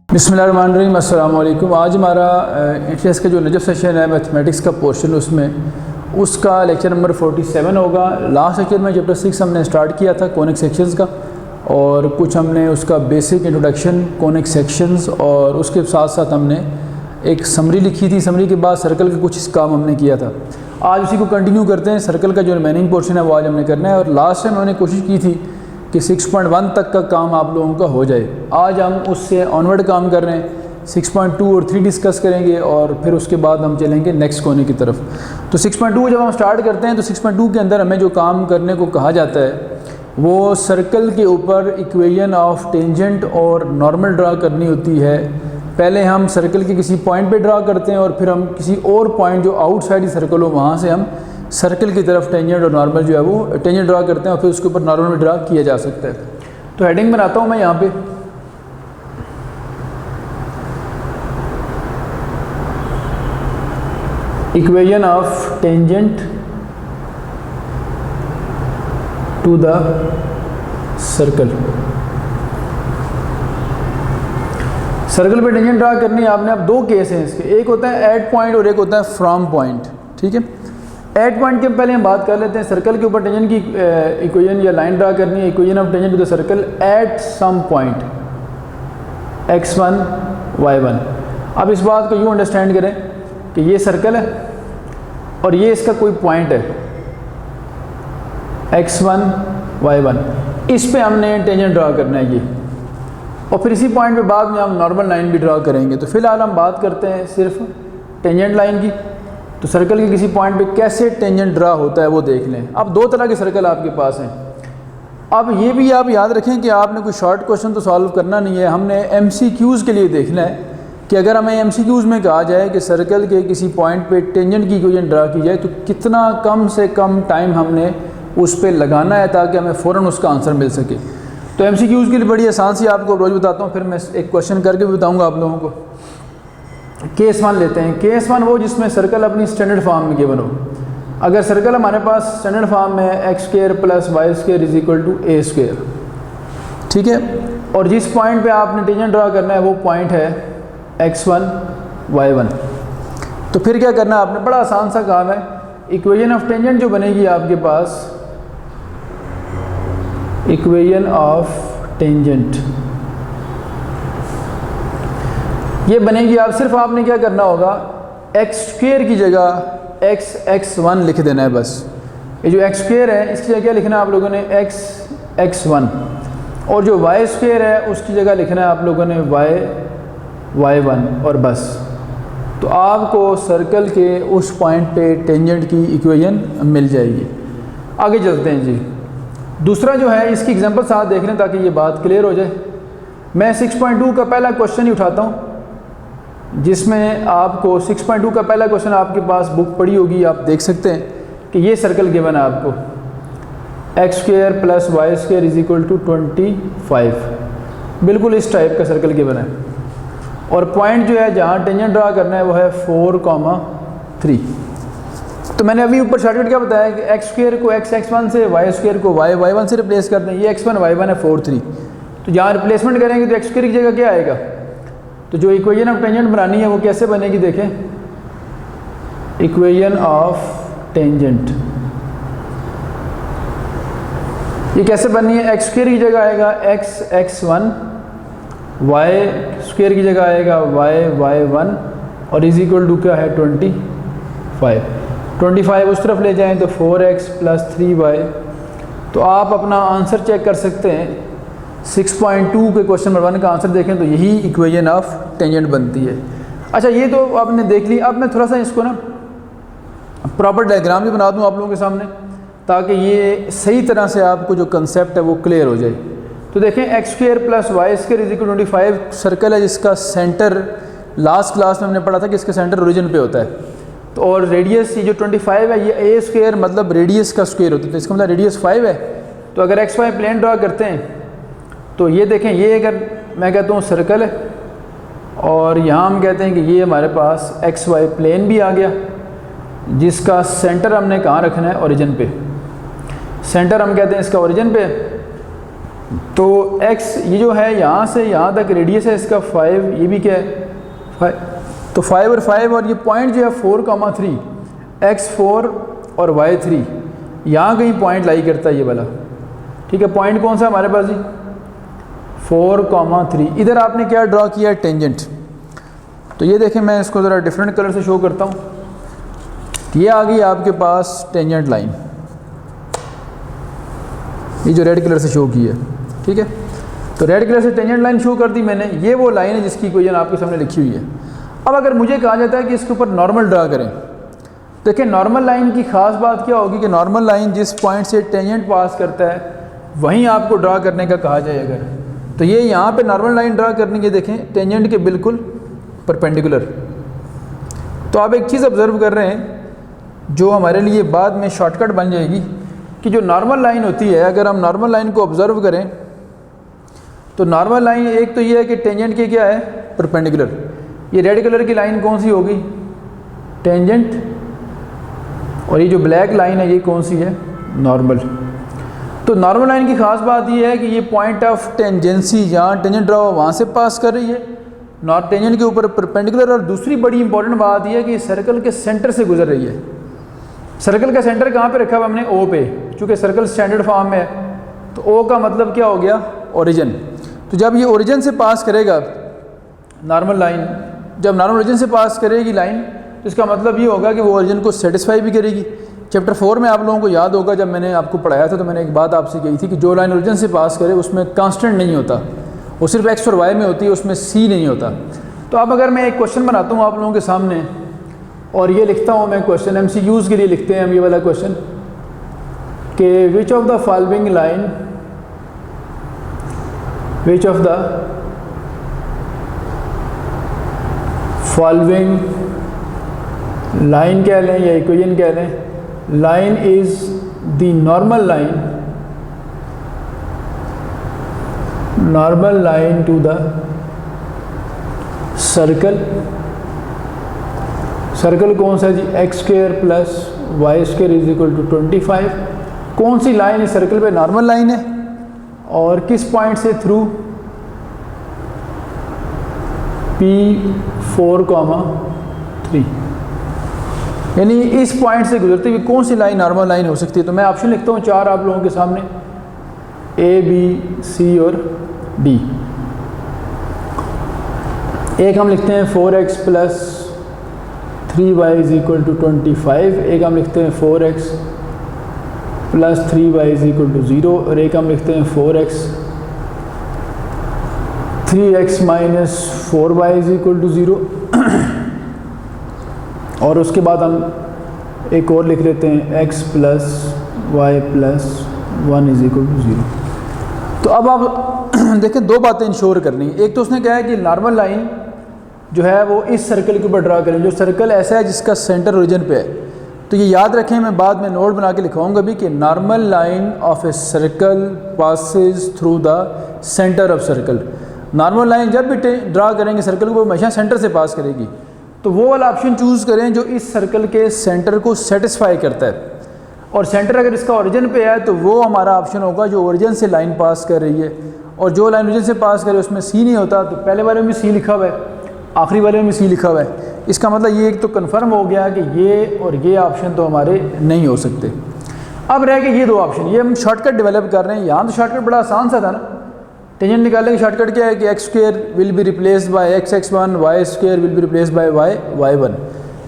बिस्मिल्लाहिर्रहमानिर्रहीम, अस्सलाम वालेकुम। आज हमारा एचएस का जो नजफ सेशन है मैथमेटिक्स का पोर्शन, उसमें उसका लेक्चर नंबर 47 होगा। लास्ट लेक्चर में चैप्टर 6 हमने स्टार्ट किया था कॉनिक सेक्शंस का, और कुछ हमने उसका बेसिक इंट्रोडक्शन कॉनिक सेक्शंस और उसके साथ साथ हमने एक समरी लिखी थी। समरी के बाद सर्कल का कुछ काम हमने किया था। आज उसी को कंटिन्यू करते हैं। सर्कल का जो रिमेनिंग पोर्शन है वो आज हमने करना है, और लास्ट टाइम हमने कोशिश की थी कि 6.1 तक का काम आप लोगों का हो जाए। आज हम उससे ऑनवर्ड काम कर रहे हैं। 6.2 और 3 डिस्कस करेंगे और फिर उसके बाद हम चलेंगे नेक्स्ट कोने की तरफ। तो 6.2 जब हम स्टार्ट करते हैं तो 6.2 के अंदर हमें जो काम करने को कहा जाता है वो सर्कल के ऊपर इक्वेशन ऑफ टेंजेंट और नॉर्मल ड्रा करनी होती है। पहले हम सर्कल के किसी पॉइंट पे ड्रा करते हैं और फिर हम किसी और पॉइंट जो आउटसाइड सर्कल हो वहाँ से हम सर्कल की तरफ टेंजेंट और नॉर्मल जो है वो टेंजेंट ड्रा करते हैं, और फिर उसके ऊपर नॉर्मल भी ड्रा किया जा सकता है। तो हेडिंग बनाता हूँ मैं यहाँ पे। Equation of tangent to the circle. Circle पे टेंजेंट ड्रा करनी है आपने। अब दो केस हैं इसके, एक होता है एट पॉइंट और एक होता है फ्रॉम पॉइंट। ठीक है, एट पॉइंट के पहले हम बात कर लेते हैं। सर्कल के ऊपर टेंजेंट की इक्वेशन या लाइन ड्रा करनी है। Equation of tangent to the circle at some point x1 y1। अब इस बात को यूँ अंडरस्टैंड करें कि ये सर्कल है और ये इसका कोई पॉइंट है x1 y1। इस पे हमने टेंजेंट ड्रा करना है ये, और फिर इसी पॉइंट पे बाद में हम नॉर्मल लाइन भी ड्रा करेंगे। तो फिलहाल हम बात करते हैं सिर्फ टेंजेंट लाइन की। तो सर्कल के किसी पॉइंट पे कैसे टेंजेंट ड्रा होता है वो देख लें। अब दो तरह के सर्कल आपके पास हैं। अब ये भी आप याद रखें कि आपने कोई शॉर्ट क्वेश्चन तो सॉल्व करना नहीं है, हमने MCQs के लिए देखना है कि अगर हमें MCQs में कहा जाए कि सर्कल के किसी पॉइंट पे टेंजेंट की इक्वेशन ड्रा की जाए तो कितना कम से कम टाइम हमने उस पर लगाना है ताकि हमें फ़ौरन उसका आंसर मिल सके। तो MCQs के लिए बड़ी आसान सी आपको रोज़ बताता हूँ, फिर मैं एक क्वेश्चन करके भी बताऊँगा आप लोगों को। केस 1 लेते हैं। केस 1 वो जिसमें सर्कल अपनी स्टैंडर्ड फॉर्म में गिवन हो। अगर सर्कल हमारे पास स्टैंडर्ड फॉर्म में है x² + y² = a²। ठीक है, और जिस पॉइंट पे आपने टेंजेंट ड्रा करना है वो पॉइंट है x1 y1। तो फिर क्या करना है आपने, बड़ा आसान सा काम है। इक्वेशन ऑफ टेंजेंट जो बनेगी आपके पास, इक्वेशन ऑफ टेंजेंट ये बनेगी। आप सिर्फ आपने क्या करना होगा, x² की जगह x1 लिख देना है बस। ये जो x² है इसकी जगह क्या लिखना है आप लोगों ने, x1, और जो y² है उसकी जगह लिखना है आप लोगों ने y1, और बस। तो आपको सर्कल के उस पॉइंट पे टेंजेंट की इक्वेशन मिल जाएगी। आगे चलते हैं जी। दूसरा जो है इसकी एग्जांपल साथ देख लें ताकि ये बात क्लियर हो जाए। मैं 6.2 का पहला क्वेश्चन ही उठाता हूँ, जिसमें आपको 6.2 का पहला क्वेश्चन आपके पास बुक पड़ी होगी, आप देख सकते हैं कि ये सर्कल गिवन है आपको, x² + y² = 25। बिल्कुल इस टाइप का सर्कल गिवन है, और पॉइंट जो है जहाँ टेंजेंट ड्रा करना है वो है 4,3। तो मैंने अभी ऊपर शॉर्टकट क्या बताया कि x² को x1 से, y² को y1 से रिप्लेस कर दें। ये x1 y1 है 4,3। तो जहाँ रिप्लेसमेंट करेंगे तो x² की जगह क्या आएगा। तो जो इक्वेशन ऑफ टेंजेंट बनानी है वो कैसे बनेगी, देखें। इक्वेशन ऑफ टेंजेंट ये कैसे बननी है, x² की जगह आएगा x1, y² की जगह आएगा y1, और = क्या है 25 उस तरफ ले जाएं तो 4x + 3y। तो आप अपना आंसर चेक कर सकते हैं। 6.2 के क्वेश्चन नंबर 1 का आंसर देखें तो यही इक्वेशन ऑफ टेंजेंट बनती है। अच्छा, ये तो आपने देख ली। अब मैं थोड़ा सा इसको ना प्रॉपर डायग्राम भी बना दूं आप लोगों के सामने, ताकि ये सही तरह से आपको जो कंसेप्ट है वो क्लियर हो जाए। तो देखें, x² + y² = 25 सर्कल है जिसका सेंटर, लास्ट क्लास में हमने पढ़ा था कि इसका सेंटर ओरिजिन पे होता है। तो और रेडियस ये जो 25 है ये a² मतलब रेडियस का स्क्वायर होता है, तो इसका मतलब रेडियस 5 है। तो अगर xy प्लेन ड्रा करते हैं तो ये देखें, ये अगर मैं कहता हूँ सर्कल है, और यहाँ हम कहते हैं कि ये हमारे पास एक्स वाई प्लेन भी आ गया, जिसका सेंटर हमने कहाँ रखना है, ओरिजिन पे। सेंटर हम कहते हैं इसका ओरिजिन पे। तो x ये जो है यहाँ से यहाँ तक रेडियस है इसका 5, ये भी क्या है 5, तो 5 और 5, और ये पॉइंट जो है 4,3, x4 और y3, यहाँ कहीं पॉइंट लाई करता है ये वाला। ठीक है, पॉइंट कौन सा हमारे पास जी 4,3। इधर आपने क्या ड्रा किया है, टेंजेंट। तो ये देखें, मैं इसको ज़रा डिफरेंट कलर से शो करता हूँ। ये आ गई आपके पास टेंजेंट लाइन, ये जो रेड कलर से शो की है। ठीक है, तो रेड कलर से टेंजेंट लाइन शो कर दी मैंने। ये वो लाइन है जिसकी इक्वेशन आपके सामने लिखी हुई है। अब अगर मुझे कहा जाता है कि इसके ऊपर नॉर्मल ड्रा करें, देखिए नॉर्मल लाइन की ख़ास बात क्या होगी कि नॉर्मल लाइन जिस पॉइंट से टेंजेंट पास करता है वहीं आपको ड्रा करने का कहा जाए अगर, तो ये यहाँ पे नॉर्मल लाइन ड्रा करनी है, देखें टेंजेंट के बिल्कुल परपेंडिकुलर। तो आप एक चीज़ ऑब्ज़र्व कर रहे हैं जो हमारे लिए बाद में शॉर्टकट बन जाएगी कि जो नॉर्मल लाइन होती है, अगर हम नॉर्मल लाइन को ऑब्ज़र्व करें तो नॉर्मल लाइन एक तो ये है कि टेंजेंट के क्या है, परपेंडिकुलर। ये रेड कलर की लाइन कौन सी होगी, टेंजेंट, और ये जो ब्लैक लाइन है ये कौन सी है, नॉर्मल। तो नॉर्मल लाइन की ख़ास बात ये है कि ये पॉइंट ऑफ टेंजेंसी जहाँ टेंजेंट ड्रा हुआ वहाँ से पास कर रही है, नॉट टेंजेंट के ऊपर परपेंडिकुलर। और दूसरी बड़ी इंपॉर्टेंट बात यह है कि सर्कल के सेंटर से गुजर रही है। सर्कल का सेंटर कहाँ पे रखा हुआ हमने, ओ पे, चूँकि सर्कल स्टैंडर्ड फॉर्म में है तो ओ का मतलब क्या हो गया, ओरिजिन। तो जब ये ओरिजिन से पास करेगा नॉर्मल लाइन, जब नॉर्मल ओरिजिन से पास करेगी लाइन, तो इसका मतलब ये होगा कि वो ओरिजिन को सेटिस्फाई भी करेगी। चैप्टर 4 में आप लोगों को याद होगा, जब मैंने आपको पढ़ाया था तो मैंने एक बात आपसे कही थी कि जो लाइन ओरिजिन से पास करे उसमें कांस्टेंट नहीं होता, वो सिर्फ एक्स और वाई में होती है, उसमें सी नहीं होता। तो अब अगर मैं एक क्वेश्चन बनाता हूँ आप लोगों के सामने और ये लिखता हूँ मैं क्वेश्चन, MCQs के लिए लिखते हैं हम ये वाला क्वेश्चन कि which of the following line, which of the following line कह लें या इक्वेशन कह लें, line is the normal line to the circle. Circle कौन सा जी, x square plus y square is equal to 25। कौन सी लाइन इस सर्कल पे नॉर्मल लाइन है और किस पॉइंट से, थ्रू P4,3, यानी इस पॉइंट से गुजरती हुई कौन सी लाइन नॉर्मल लाइन हो सकती है। तो मैं ऑप्शन लिखता हूँ 4 आप लोगों के सामने, A, B, C और D। एक हम लिखते हैं 4x plus 3y is equal to 25, एक हम लिखते हैं 4x plus 3y is equal to 0, और एक हम लिखते हैं 3x minus 4y is equal to 0। और उसके बाद हम एक और लिख लेते हैं x plus Y plus 1 is equal to 0। तो अब आप देखें दो बातें इंश्योर करनी है। एक तो उसने कहा है कि नॉर्मल लाइन जो है वो इस सर्कल के ऊपर ड्रा करें, जो सर्कल ऐसा है जिसका सेंटर ओरिजिन पे है। तो ये याद रखें, मैं बाद में नोट बना के लिखवाऊंगा भी कि normal line of a circle passes through the centre of circle. Normal line जब भी ड्रा करेंगे सर्कल को हमेशा सेंटर से पास करेगी। तो वो वाला ऑप्शन चूज़ करें जो इस सर्कल के सेंटर को सेटिस्फाई करता है, और सेंटर अगर इसका ओरिजिन पे है तो वो हमारा ऑप्शन होगा जो ओरिजिन से लाइन पास कर रही है। और जो लाइन ओरिजिन से पास करे उसमें सी नहीं होता, तो पहले वाले में सी लिखा हुआ है, आखिरी वाले में सी लिखा हुआ है। इसका मतलब ये एक तो कन्फर्म हो गया कि ये और ये ऑप्शन तो हमारे नहीं हो सकते। अब रह गए ये दो ऑप्शन, ये हम शॉर्टकट डेवलप कर रहे हैं। यहाँ तो शॉर्टकट बड़ा आसान सा था ना, टेंजेंट निकालने की शॉर्टकट क्या है कि X square will be replaced by x1, Y square will be replaced by y1।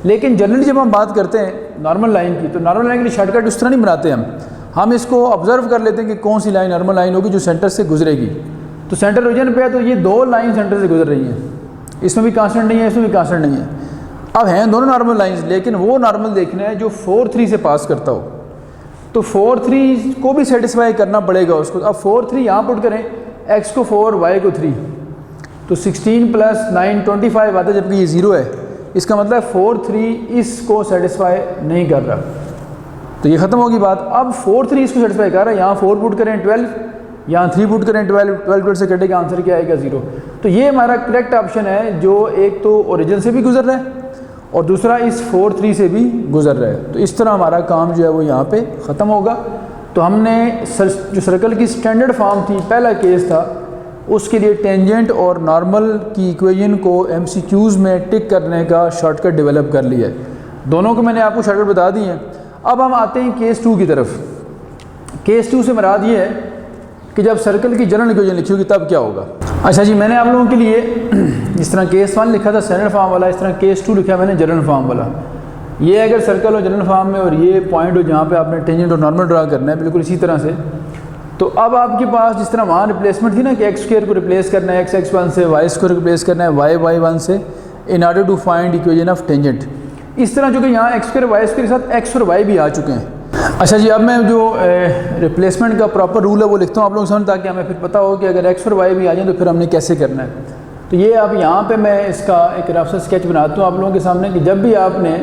लेकिन जनरली जब हम बात करते हैं नॉर्मल लाइन की, तो नॉर्मल लाइन के लिए शॉर्टकट उस तरह नहीं बनाते हम इसको ऑब्जर्व कर लेते हैं कि कौन सी लाइन नॉर्मल लाइन होगी जो सेंटर से गुजरेगी। तो सेंटर ओरिजिन पे है, तो ये दो लाइन सेंटर से गुजर रही हैं, इसमें भी कांस्टेंट नहीं है, इसमें भी कांस्टेंट नहीं है। अब हैं दोनों नॉर्मल लाइंस, लेकिन वो नॉर्मल देखना है जो 4,3 से पास करता हो। तो 4,3 को भी सेटिस्फाई करना पड़ेगा उसको। अब 4,3 यहाँ पुट करें, x को 4 y को 3, तो 16 प्लस 9 25 आता है, जबकि ये 0 है। इसका मतलब 4,3 इसको सेटिस्फाई नहीं कर रहा, तो ये ख़त्म होगी बात। अब 4,3 इसको सेटिस्फाई कर रहा है, यहाँ 4 पुट करें 12, यहाँ 3 पुट करें 12 से कटेगा, आंसर क्या आएगा 0। तो ये हमारा करेक्ट ऑप्शन है जो एक तो ओरिजिन से भी गुजर रहा है और दूसरा इस 4 3 से भी गुजर रहा है। तो इस तरह हमारा काम जो है वो यहाँ पे ख़त्म होगा। तो हमने जो सर्कल की स्टैंडर्ड फॉर्म थी, पहला केस था, उसके लिए टेंजेंट और नॉर्मल की इक्वेशन को MCQs में टिक करने का शॉर्टकट डेवलप कर लिया है। दोनों को मैंने आपको शॉर्टकट बता दिए हैं। अब हम आते हैं केस 2 की तरफ। केस 2 से मुराद ये है कि जब सर्कल की जनरल इक्वेशन लिखी होगी तब क्या होगा। अच्छा जी, मैंने आप लोगों के लिए जिस तरह केस 1 लिखा था स्टैंडर्ड फॉर्म वाला, इस तरह केस 2 लिखा मैंने जनरल फॉर्म वाला। ये अगर सर्कल हो जनरल फॉर्म में और ये पॉइंट हो जहाँ पे आपने टेंजेंट और नॉर्मल ड्रा करना है, बिल्कुल इसी तरह से। तो अब आपके पास जिस तरह वहाँ रिप्लेसमेंट थी ना कि x² को रिप्लेस करना है x1 से, y² को रिप्लेस करना है y1 से, in order to find equation of tangent. इस तरह जो कि यहाँ x² y² के साथ x और y भी आ चुके हैं। अच्छा जी, अब मैं जो रिप्लेसमेंट का प्रॉपर रूल है वो लिखता हूँ आप लोगों के सामने, ताकि हमें फिर पता हो कि अगर x और y भी आ जाए तो फिर हमने कैसे करना है। तो ये आप यहाँ पे मैं इसका एक रफ सा स्केच बनाता हूँ आप लोगों के सामने कि जब भी आपने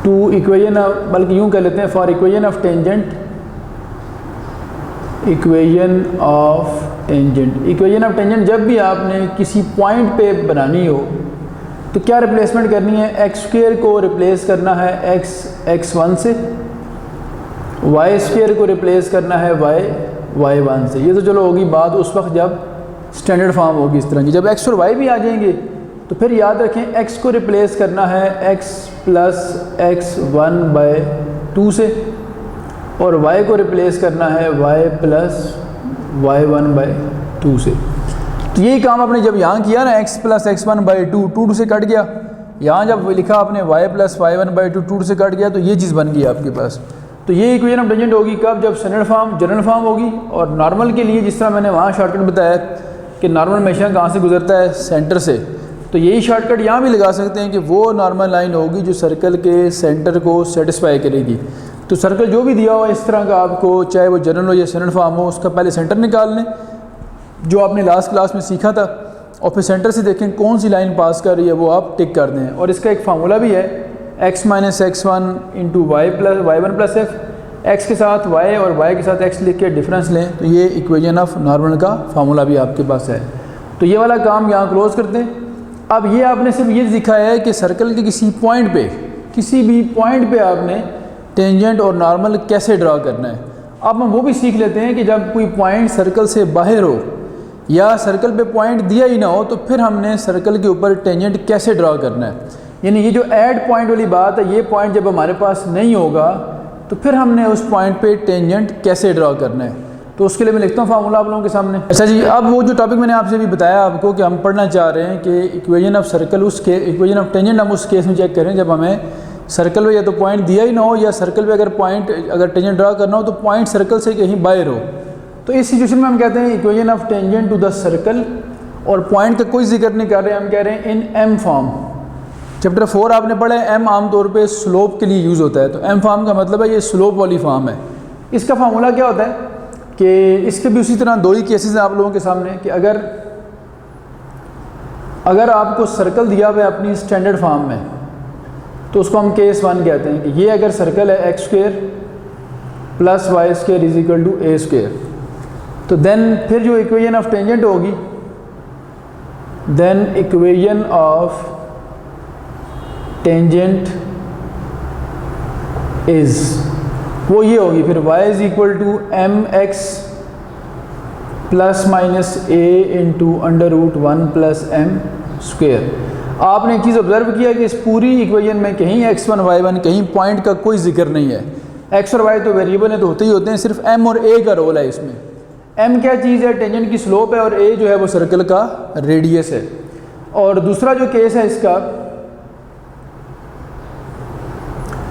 टू इक्वेशन, बल्कि यूँ कह लेते हैं for equation of tangent, equation of tangent जब भी आपने किसी पॉइंट पे बनानी हो तो क्या रिप्लेसमेंट करनी है, x² को रिप्लेस करना है x1 से, y² को रिप्लेस करना है y1 से। ये तो चलो होगी बात उस वक्त जब स्टैंडर्ड फॉर्म होगी इस तरह की। जब x और y भी आ जाएंगे तो फिर याद रखें x को रिप्लेस करना है x प्लस x1/2 से और y को रिप्लेस करना है y प्लस y1/2 से। तो यही काम आपने जब यहाँ किया ना, x प्लस x1/2 2 से कट गया, यहाँ जब लिखा आपने y प्लस y1/2 2 से कट गया, तो ये चीज़ बन गई आपके पास। तो ये इक्वेशन ऑफ टेंजेंट होगी कब, जब स्टैंडर्ड फॉर्म जनरल फॉर्म होगी। और नॉर्मल के लिए जिस तरह मैंने वहाँ शॉर्टकट बताया कि नॉर्मल हमेशा कहाँ से गुजरता है, सेंटर से, तो यही शॉर्टकट यहाँ भी लगा सकते हैं कि वो नॉर्मल लाइन होगी जो सर्कल के सेंटर को सेटिस्फाई करेगी। तो सर्कल जो भी दिया हुआ इस तरह का आपको, चाहे वो जनरल हो या स्टैंडर्ड फॉर्म हो, उसका पहले सेंटर निकाल लें जो आपने लास्ट क्लास में सीखा था, और फिर सेंटर से देखें कौन सी लाइन पास कर रही है वो आप टिक कर दें। और इसका एक फार्मूला भी है, x minus x1 into y1 plus f, x के साथ y और y के साथ x लिख के डिफरेंस लें, तो ये इक्वेशन ऑफ नॉर्मल का फार्मूला भी आपके पास है। तो ये वाला काम यहाँ क्लोज करते हैं। अब ये आपने सिर्फ ये सीखा है कि सर्कल के किसी पॉइंट पे, किसी भी पॉइंट पे आपने टेंजेंट और नॉर्मल कैसे ड्रा करना है। अब हम वो भी सीख लेते हैं कि जब कोई पॉइंट सर्कल से बाहर हो या सर्कल पे पॉइंट दिया ही ना हो तो फिर हमने सर्कल के ऊपर टेंजेंट कैसे ड्रा करना है। यानी ये जो ऐड पॉइंट वाली बात है, ये पॉइंट जब हमारे पास नहीं होगा तो फिर हमने उस पॉइंट पे टेंजेंट कैसे ड्रा करना है। तो उसके लिए मैं लिखता हूँ फार्मूला आप लोगों के सामने। अच्छा जी, अब वो जो टॉपिक मैंने आपसे भी बताया आपको कि हम पढ़ना चाह रहे हैं कि इक्वेशन ऑफ सर्कल, उसके इक्वेशन ऑफ टेंजेंट हम उस केस में चेक करें जब हमें सर्कल पे या तो पॉइंट दिया ही ना हो, या सर्कल पे अगर टेंजेंट ड्रा करना हो तो पॉइंट सर्कल से कहीं बाहर हो। तो इस सिचुएशन में हम कहते हैं equation of tangent to the circle, और पॉइंट का कोई जिक्र नहीं कर रहे हैं, हम कह रहे हैं इन एम फॉर्म। चैप्टर 4 आपने पढ़ा है, एम आमतौर पे स्लोप के लिए यूज़ होता है। तो एम फॉर्म का मतलब है ये स्लोप वाली फॉर्म है। इसका फार्मूला क्या होता है कि इसके भी उसी तरह दो ही केसेस हैं आप लोगों के सामने कि अगर आपको सर्कल दिया हुआ है अपनी स्टैंडर्ड फॉर्म में तो उसको हम केस 1 कहते हैं कि ये अगर सर्कल है x² plus y² is equal to a², तो देन फिर जो इक्वेशन ऑफ टेंजेंट होगी, then equation of tangent is वो ये होगी फिर y is equal to mx plus minus a into √1 plus m²। आपने एक चीज़ ऑब्जर्व किया कि इस पूरी इक्वेशन में कहीं x1 y1 कहीं पॉइंट का कोई जिक्र नहीं है। x और y तो वेरिएबल है तो होते ही होते हैं, सिर्फ m और a का रोल है इसमें। m क्या चीज़ है, टेंजेंट की स्लोप है, और a जो है वो सर्कल का रेडियस है। और दूसरा जो केस है इसका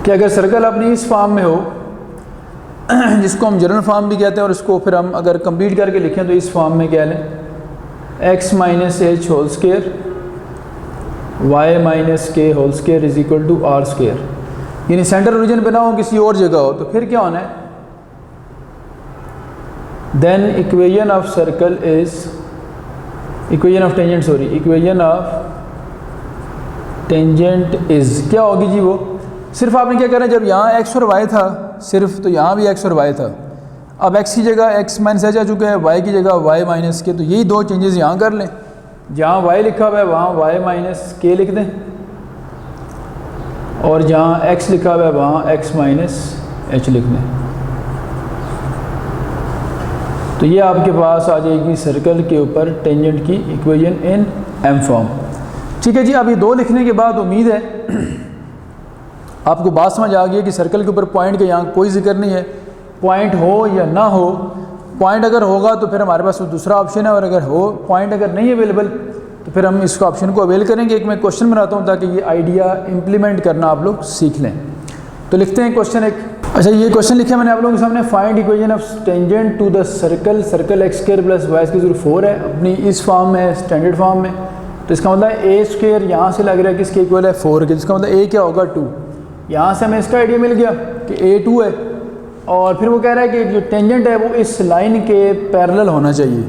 कि अगर सर्कल अपनी इस फॉर्म में हो जिसको हम जनरल फॉर्म भी कहते हैं, और इसको फिर हम अगर कंप्लीट करके लिखें तो इस फॉर्म में क्या लें, x minus h whole square y minus k whole square is equal to r²। यानी सेंटर ओरिजिन पे ना हो, किसी और जगह हो, तो फिर क्या होना है, then equation of circle is equation of tangent, sorry equation of tangent is क्या होगी जी, वो सिर्फ आपने क्या करना है, जब यहाँ x और y था सिर्फ, तो यहाँ भी x और y था। अब x की जगह x माइनस एच आ चुका है, y की जगह y माइनस के, तो यही दो चेंजेस यहाँ कर लें, जहाँ y लिखा हुआ है वहाँ y माइनस के लिख दें, और जहाँ x लिखा हुआ है वहाँ x माइनस एच लिख दें। तो ये आपके पास आ जाएगी सर्कल के ऊपर टेंजेंट की इक्वेशन इन m फॉर्म। ठीक है जी, अब ये दो लिखने के बाद उम्मीद है आपको बात समझ आ गई है कि सर्कल के ऊपर पॉइंट का यहाँ कोई जिक्र नहीं है, पॉइंट हो या ना हो। पॉइंट अगर होगा तो फिर हमारे पास दूसरा ऑप्शन है, और अगर हो पॉइंट अगर नहीं अवेलेबल तो फिर हम इस ऑप्शन को अवेल करेंगे। एक मैं क्वेश्चन बनाता हूँ ताकि ये आइडिया इम्प्लीमेंट करना आप लोग सीख लें। तो लिखते हैं क्वेश्चन एक। अच्छा, ये क्वेश्चन लिखा मैंने आप लोगों के सामने, find equation of tangent to the circle, circle x square plus y square 4 है, अपनी इस फॉर्म में, स्टैंडर्ड फॉर्म में। तो इसका मतलब ए स्क्वायर यहाँ से लग रहा है किसके इक्वल है, 4 के, जिसका मतलब ए क्या होगा 2। यहाँ से हमें इसका आइडिया मिल गया कि ए 2 है, और फिर वो कह रहा है कि जो टेंजेंट है वो इस लाइन के पैरेलल होना चाहिए।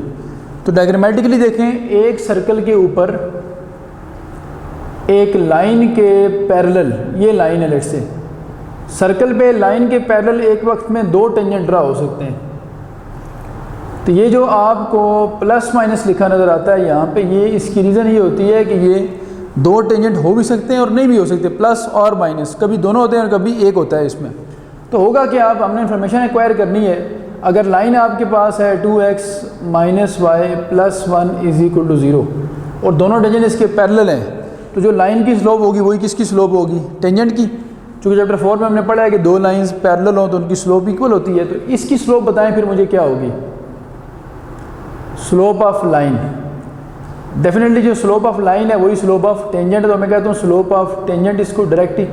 तो डायग्रामेटिकली देखें, एक सर्कल के ऊपर एक लाइन के पैरेलल, ये लाइन है लेट्स से, सर्कल पे लाइन के पैरेलल एक वक्त में दो टेंजेंट ड्रा हो सकते हैं। तो ये जो आपको प्लस माइनस लिखा नज़र आता है यहाँ पे, ये इसकी रीज़न ये होती है कि ये दो टेंजेंट हो भी सकते हैं और नहीं भी हो सकते, प्लस और माइनस, कभी दोनों होते हैं और कभी एक होता है इसमें। तो होगा कि आप हमने इन्फॉर्मेशन एक्वायर करनी है। अगर लाइन आपके पास है 2x minus y plus 1 is equal to 0 और दोनों टेंजेंट इसके पैरेलल हैं, तो जो लाइन की स्लोप होगी वही किसकी स्लोप होगी, टेंजेंट की। चूँकि चैप्टर 4 में हमने पढ़ा है कि दो लाइंस पैरेलल हों तो उनकी स्लोप इक्वल होती है। तो इसकी स्लोप बताएं फिर मुझे क्या होगी, स्लोप ऑफ लाइन। डेफिनेटली जो स्लोप ऑफ लाइन है वही स्लोप ऑफ टेंजेंट। तो मैं कहता हूँ स्लोप ऑफ टेंजेंट, इसको direct he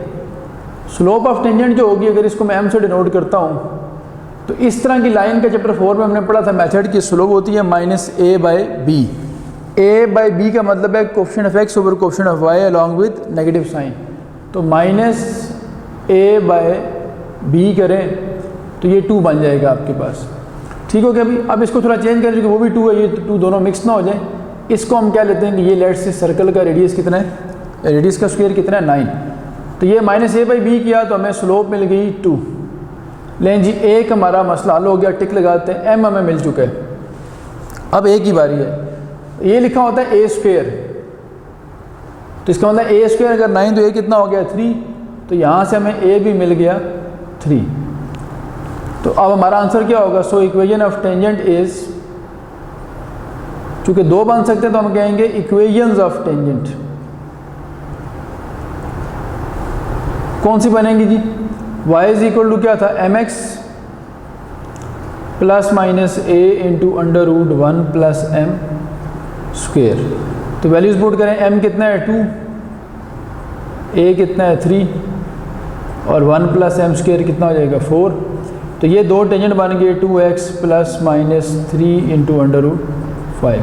slope of tangent जो होगी, अगर इसको मैं m से डिनोट करता हूँ, तो इस तरह की लाइन का चैप्टर 4 में हमने पढ़ा था मेथड की स्लोप होती है minus a by b. a by b का मतलब है coefficient of x over coefficient of y along with negative sign. तो माइनस a बाई बी करें तो ये 2 बन जाएगा आपके पास। ठीक हो गया अभी। अब इसको थोड़ा चेंज करें, क्योंकि वो भी 2 है, ये 2 दोनों मिक्स ना हो जाए। इसको हम क्या लेते हैं कि ये लेट से सर्कल का रेडियस कितना है, रेडियस का स्क्वायर कितना है 9। तो ये माइनस a बाई बी किया तो हमें स्लोप मिल गई 2। लें जी, एक हमारा मसला हल हो गया, टिक लगाते हैं, m हमें मिल चुका है। अब a की बारी है। ये लिखा होता है a स्क्वायर, तो इसका मतलब a स्क्वायर अगर 9 तो a कितना हो गया 3। तो यहाँ से हमें a भी मिल गया 3। तो अब हमारा आंसर क्या होगा, so equation of tangent is, चूँकि 2 बन सकते हैं तो हम कहेंगे इक्वेशंस ऑफ टेंजेंट। कौन सी बनेंगी जी, y इज इक्वल टू क्या था, mx plus minus a into under root 1 plus m square. तो वैल्यूज पुट करें, m कितना है 2, a कितना है 3 और 1 प्लस m स्क्वेयर कितना हो जाएगा 4। तो ये दो टेंजेंट बन गए 2x plus minus 3 into under root 5।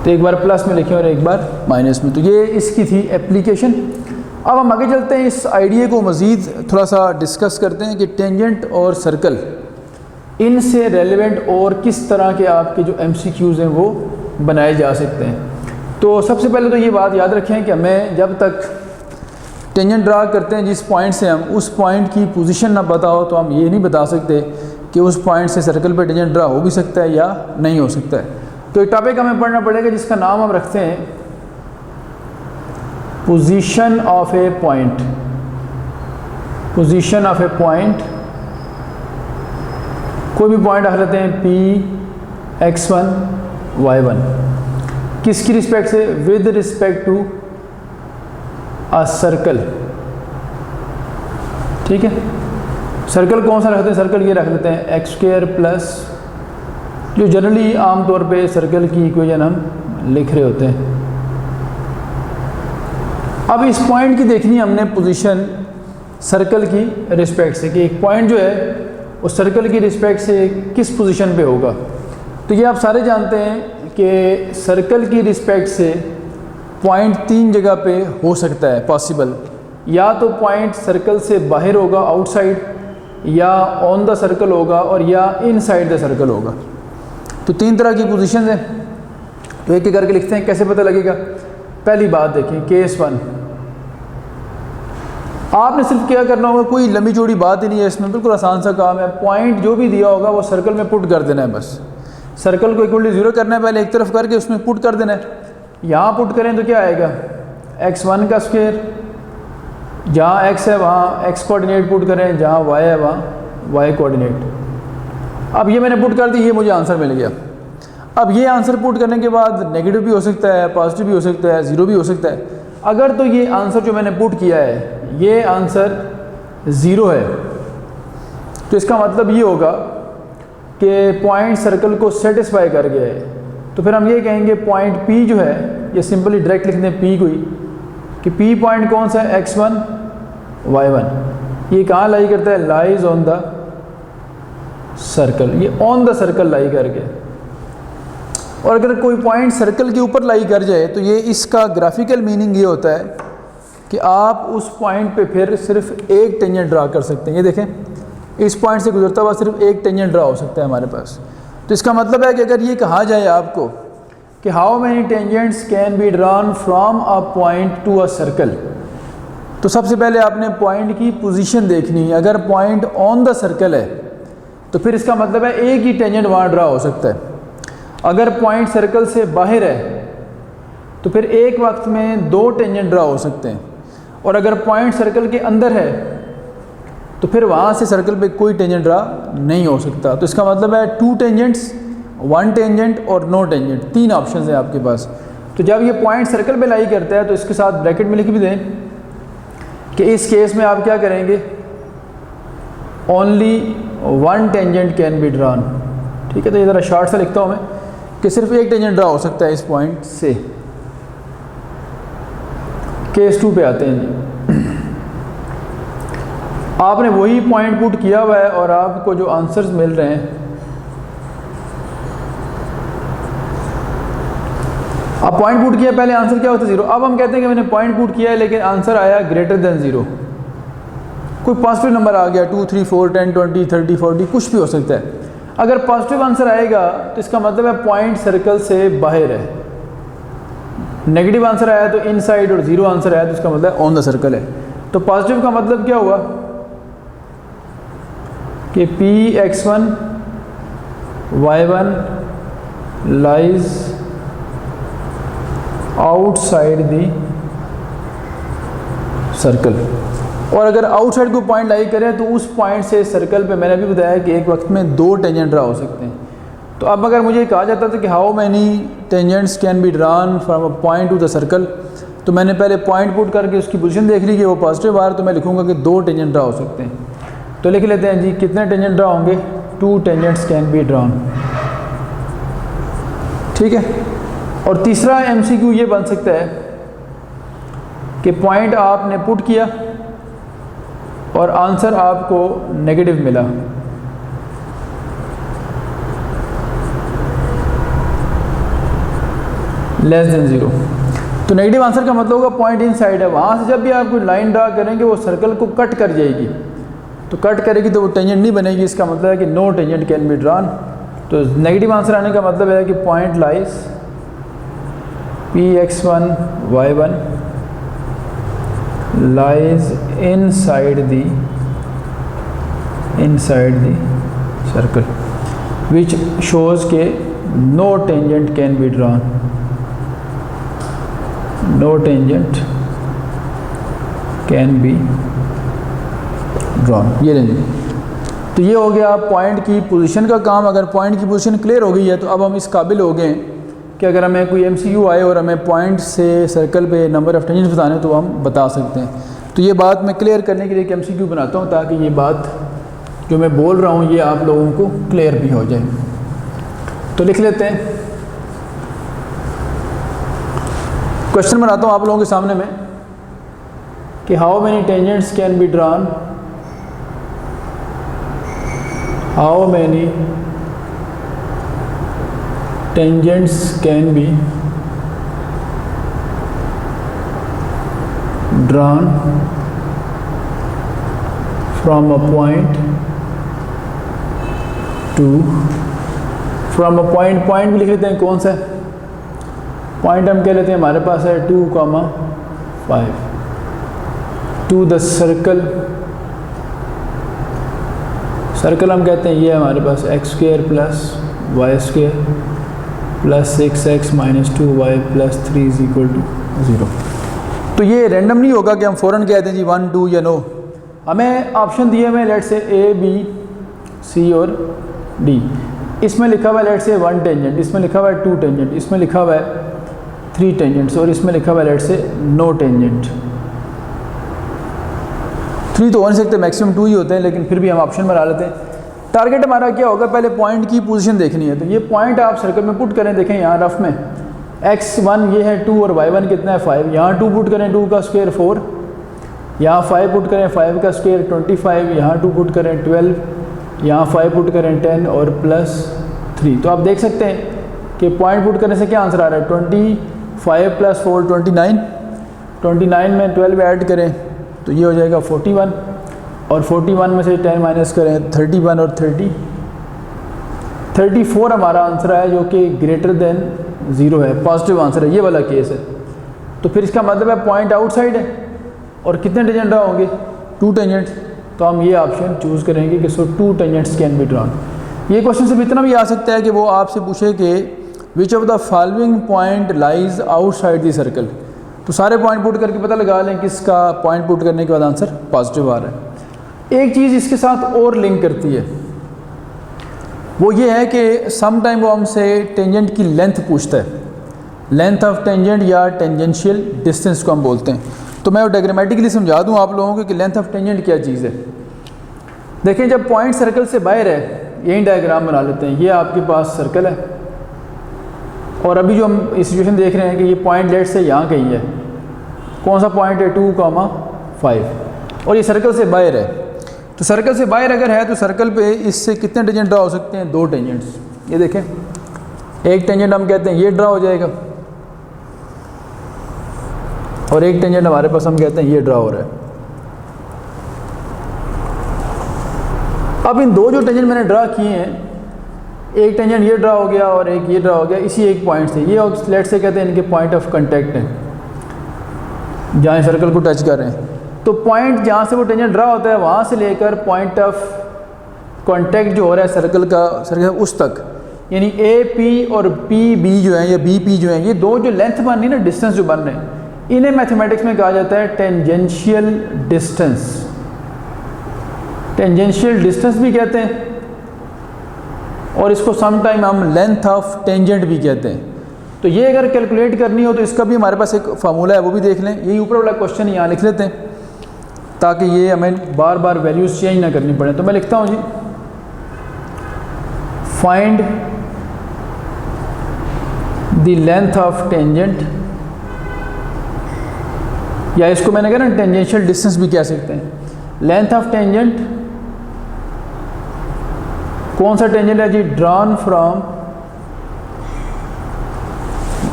तो एक बार प्लस में लिखें और एक बार माइनस में। तो ये इसकी थी एप्लीकेशन। अब हम आगे चलते हैं, इस आइडिया को मज़ीद थोड़ा सा डिस्कस करते हैं कि टेंजेंट और सर्कल, इनसे रेलेवेंट और किस तरह के आपके जो MCQs हैं वो बनाए जा सकते हैं। तो सबसे पहले तो ये बात याद रखें कि हमें जब तक टेंजेंट ड्रा करते हैं जिस पॉइंट से हम उस पॉइंट की पोजीशन ना पता हो तो हम ये नहीं बता सकते कि उस पॉइंट से सर्कल पे टेंजेंट ड्रा हो भी सकता है या नहीं हो सकता है। तो एक टॉपिक हमें पढ़ना पड़ेगा जिसका नाम हम रखते हैं position of A point. Position of A point, कोई भी पॉइंट रख लेते हैं P x1 y1, किसकी रिस्पेक्ट से, with respect to a circle. ठीक है, सर्कल कौन सा रखते हैं, सर्कल ये रख लेते हैं एक्स स्क्वायर प्लस, जो जनरली आमतौर पे सर्कल की इक्वेशन हम लिख रहे होते हैं। अब इस पॉइंट की देखनी हमने पोजीशन सर्कल की रिस्पेक्ट से, कि एक पॉइंट जो है वो सर्कल की रिस्पेक्ट से किस पोजीशन पे होगा। तो ये आप सारे जानते हैं कि सर्कल की रिस्पेक्ट से पॉइंट 3 जगह पे हो सकता है पॉसिबल। या तो पॉइंट सर्कल से बाहर होगा आउटसाइड, या ऑन द सर्कल होगा, और या इनसाइड द सर्कल होगा। तो 3 तरह की पोजीशंस हैं। तो एक एक करके लिखते हैं, कैसे पता लगेगा। पहली बात देखें, केस 1, आपने सिर्फ क्या करना होगा, कोई लंबी चौड़ी बात ही नहीं है इसमें, बिल्कुल आसान सा काम है। पॉइंट जो भी दिया होगा वो सर्कल में पुट कर देना है, बस सर्कल को इक्वल टू 0 करना है, पहले एक तरफ करके उसमें पुट कर देना है। यहाँ पुट करें तो क्या आएगा, x1 का स्क्वायर, जहाँ x है वहाँ x कोऑर्डिनेट पुट करें, जहाँ y है वहाँ y कोऑर्डिनेट। अब ये मैंने पुट कर दी, ये मुझे आंसर मिल गया। अब ये आंसर पुट करने के बाद नेगेटिव भी हो सकता है, पॉजिटिव भी हो सकता है, ज़ीरो भी हो सकता है। अगर तो ये आंसर जो मैंने पुट किया है ये आंसर ज़ीरो है, तो इसका मतलब ये होगा कि पॉइंट सर्कल को सेटिस्फाई कर गया है। तो फिर हम ये कहेंगे पॉइंट P जो है, ये सिंपली डायरेक्ट लिख दें P को ही, कि P पॉइंट कौन सा है, x1 y1। ये कहाँ लाई करता है, लाइज ऑन द सर्कल, ये ऑन द सर्कल लाई कर गया। और अगर कोई पॉइंट सर्कल के ऊपर लाई कर जाए तो ये इसका ग्राफिकल मीनिंग ये होता है कि आप उस पॉइंट पे फिर सिर्फ एक टेंजेंट ड्रा कर सकते हैं। ये देखें, इस पॉइंट से गुजरता हुआ सिर्फ एक टेंजेंट ड्रा हो सकता है हमारे पास। तो इसका मतलब है कि अगर ये कहा जाए आपको कि how many tangents can be drawn from a point to a circle, तो सबसे पहले आपने पॉइंट की पोजीशन देखनी है। अगर पॉइंट ऑन द सर्कल है तो फिर इसका मतलब है एक ही टेंजेंट वहाँ ड्रा हो सकता है। अगर पॉइंट सर्कल से बाहर है तो फिर एक वक्त में दो टेंजेंट ड्रा हो सकते हैं। और अगर पॉइंट सर्कल के अंदर है तो फिर वहाँ से सर्कल पे कोई टेंजेंट ड्रा नहीं हो सकता। तो इसका मतलब है टू टेंजेंट्स, वन टेंजेंट और नो टेंजेंट, तीन ऑप्शन है आपके पास। तो जब ये पॉइंट सर्कल पे लाई करता है तो इसके साथ ब्रैकेट में लिख भी दें कि इस केस में आप क्या करेंगे, only one tangent can be drawn. ठीक है, तो ये ज़रा शॉर्ट सा लिखता हूँ मैं कि सिर्फ एक टेंजेंट ड्रा हो सकता है इस पॉइंट से। केस 2 पे आते हैं जी। आपने वही पॉइंट पुट किया हुआ है और आपको जो आंसर्स मिल रहे हैं, आप पॉइंट पुट किया, पहले आंसर क्या होता है 0। अब हम कहते हैं कि मैंने पॉइंट पुट किया है लेकिन आंसर आया ग्रेटर देन 0। कोई पॉजिटिव नंबर आ गया, 2, 3, 4, 10, 20, 30, 40, कुछ भी हो सकता है। अगर पॉजिटिव आंसर आएगा तो इसका मतलब है पॉइंट सर्कल से बाहर है। नेगेटिव आंसर आया तो इनसाइड, और 0 आंसर आया तो इसका मतलब ऑन द सर्कल है। तो पॉजिटिव का मतलब क्या हुआ कि Px1 y1 lies outside the circle. और अगर आउटसाइड को पॉइंट लाई करें तो उस पॉइंट से सर्कल पे मैंने अभी बताया कि एक वक्त में दो टेंजेंट ड्रा हो सकते हैं। तो अब अगर मुझे कहा जाता था कि how many tangents can be drawn from a point to the circle, तो मैंने पहले पॉइंट पुट करके उसकी पोजीशन देख ली कि वो पॉजिटिव आ रहा, तो मैं लिखूंगा कि दो टेंजेंट ड्रा हो सकते हैं। तो लिख लेते हैं जी, कितने टेंजेंट ड्रा होंगे, 2 टेंजेंट्स कैन बी ड्रॉन। ठीक है। और तीसरा MCQ ये बन सकता है कि पॉइंट आपने पुट किया और आंसर आपको नेगेटिव मिला, लेस देन 0। तो नेगेटिव आंसर का मतलब होगा पॉइंट इनसाइड है। वहाँ से जब भी आप कोई लाइन ड्रा करेंगे वो सर्कल को कट कर जाएगी, तो कट करेगी तो वो टेंजेंट नहीं बनेगी। इसका मतलब है कि no tangent can be drawn. तो नेगेटिव आंसर आने का मतलब है कि point lies Px1 y1 lies inside the circle, which shows के no tangent can be drawn, no tangent can be drawn। ये लेंगे। तो ये हो गया पॉइंट की पोजीशन का काम। अगर पॉइंट की पोजीशन क्लियर हो गई है तो अब हम इस काबिल हो गए कि अगर हमें कोई MCQ आए और हमें पॉइंट से सर्कल पे नंबर ऑफ़ टेंजेंट्स बताने तो हम बता सकते हैं। तो ये बात मैं क्लियर करने के लिए एक MCQ बनाता हूँ ताकि ये बात जो मैं बोल रहा हूँ ये आप लोगों को क्लियर भी हो जाए। तो लिख लेते हैं, क्वेश्चन बनाता हूँ आप लोगों के सामने में कि how many tangents can be drawn, how many tangents can be drawn from a point to, from a point, point भी लिख लेते हैं कौन सा पॉइंट हम कह लेते हैं हमारे पास है 2, 5। टू द सर्कल, सर्कल हम कहते हैं ये हमारे पास x square plus y square plus 6x minus 2y plus 3 is equal to 0। तो ये रैंडम नहीं होगा कि हम फ़ौरन कहते हैं जी 1 2 या नो। हमें ऑप्शन दिए हुए लेट से A B C और D। इसमें लिखा हुआ है लेट से 1 टेंजेंट, इसमें लिखा हुआ है 2 टेंजेंट, इसमें लिखा हुआ है 3 टेंजेंट्स और इसमें लिखा हुआ है लेट से नो टेंजेंट। 3 तो हो नहीं सकते, मैक्सिमम 2 ही होते हैं, लेकिन फिर भी हम ऑप्शन बना लेते हैं। टारगेट हमारा क्या होगा, पहले पॉइंट की पोजीशन देखनी है। तो ये पॉइंट आप सर्कल में पुट करें, देखें यहाँ रफ में x1 ये है 2 और y1 कितना है 5। यहाँ 2 पुट करें, 2 का स्क्वायर 4, यहाँ 5 पुट करें, 5 का स्क्वायर 25, यहाँ 2 पुट करें 12, यहाँ 5 पुट करें 10 और प्लस 3। तो आप देख सकते हैं कि पॉइंट पुट करने से क्या आंसर आ रहा है, 25 प्लस 4 29, 29 में 12 ऐड करें तो ये हो जाएगा 41 और 41 में से 10 माइनस करें 31 और 34 हमारा आंसर है, जो कि ग्रेटर देन 0 है, पॉजिटिव आंसर है, ये वाला केस है। तो फिर इसका मतलब है पॉइंट आउटसाइड है और कितने टेंजेंट होंगे 2 टेंजेंट्स। तो हम ये ऑप्शन चूज़ करेंगे कि सो 2 टेंजेंट्स कैन बी ड्रॉन। ये क्वेश्चन सिर्फ इतना भी आ सकता है कि वो आपसे पूछे कि which of the following point lies outside the circle. तो सारे पॉइंट पुट करके पता लगा लें किसका पॉइंट पुट करने के बाद आंसर पॉजिटिव आ रहा है। एक चीज़ इसके साथ और लिंक करती है, वो ये है कि सम टाइम वो हमसे टेंजेंट की लेंथ पूछता है, लेंथ ऑफ टेंजेंट या टेंजेंशियल डिस्टेंस को हम बोलते हैं। तो मैं वो डायग्रामेटिकली समझा दूं आप लोगों को कि लेंथ ऑफ टेंजेंट क्या चीज़ है। देखें जब पॉइंट सर्कल से बाहर है, यही डायग्राम बना लेते हैं, ये आपके पास सर्कल है और अभी जो हम सिचुएशन देख रहे हैं कि ये पॉइंट लेट से यहाँ कहीं है, कौन सा पॉइंट है 2,5 और ये सर्कल से बाहर है। तो सर्कल से बाहर अगर है तो सर्कल पे इससे कितने टेंजेंट ड्रा हो सकते हैं, 2 टेंजेंट्स। ये देखें एक टेंजेंट हम कहते हैं ये ड्रा हो जाएगा और एक टेंजेंट हमारे पास हम कहते हैं ये ड्रा हो रहा है। अब इन 2 जो टेंजेंट मैंने ड्रा किए हैं, एक टेंजेंट ये ड्रा हो गया और एक ये ड्रा हो गया, इसी एक पॉइंट से, ये लेट से कहते हैं इनके पॉइंट ऑफ कांटेक्ट हैं जहाँ सर्कल को टच कर रहे हैं। तो पॉइंट जहाँ से वो टेंजेंट ड्रा होता है वहाँ से लेकर पॉइंट ऑफ कांटेक्ट जो हो रहा है सर्कल का, सर्कल उस तक, यानी ए पी और पी बी जो है या बी पी जो है, ये 2 जो लेंथ बन रही है ना, डिस्टेंस जो बन रहे हैं, इन्हें मैथमेटिक्स में कहा जाता है टेंजेंशियल डिस्टेंस। टेंजेंशियल डिस्टेंस भी कहते हैं और इसको समटाइम हम लेंथ ऑफ टेंजेंट भी कहते हैं। तो ये अगर कैलकुलेट करनी हो तो इसका भी हमारे पास एक फार्मूला है, वो भी देख लें। यही ऊपर वाला क्वेश्चन यहाँ लिख लेते हैं ताकि ये हमें बार बार वैल्यूज़ चेंज ना करनी पड़े। तो मैं लिखता हूँ जी, find the length of tangent, या इसको मैंने कहा ना टेंजेंशियल डिस्टेंस भी कह सकते हैं। लेंथ ऑफ टेंजेंट, कौन सा टेंजेंट है जी, drawn from,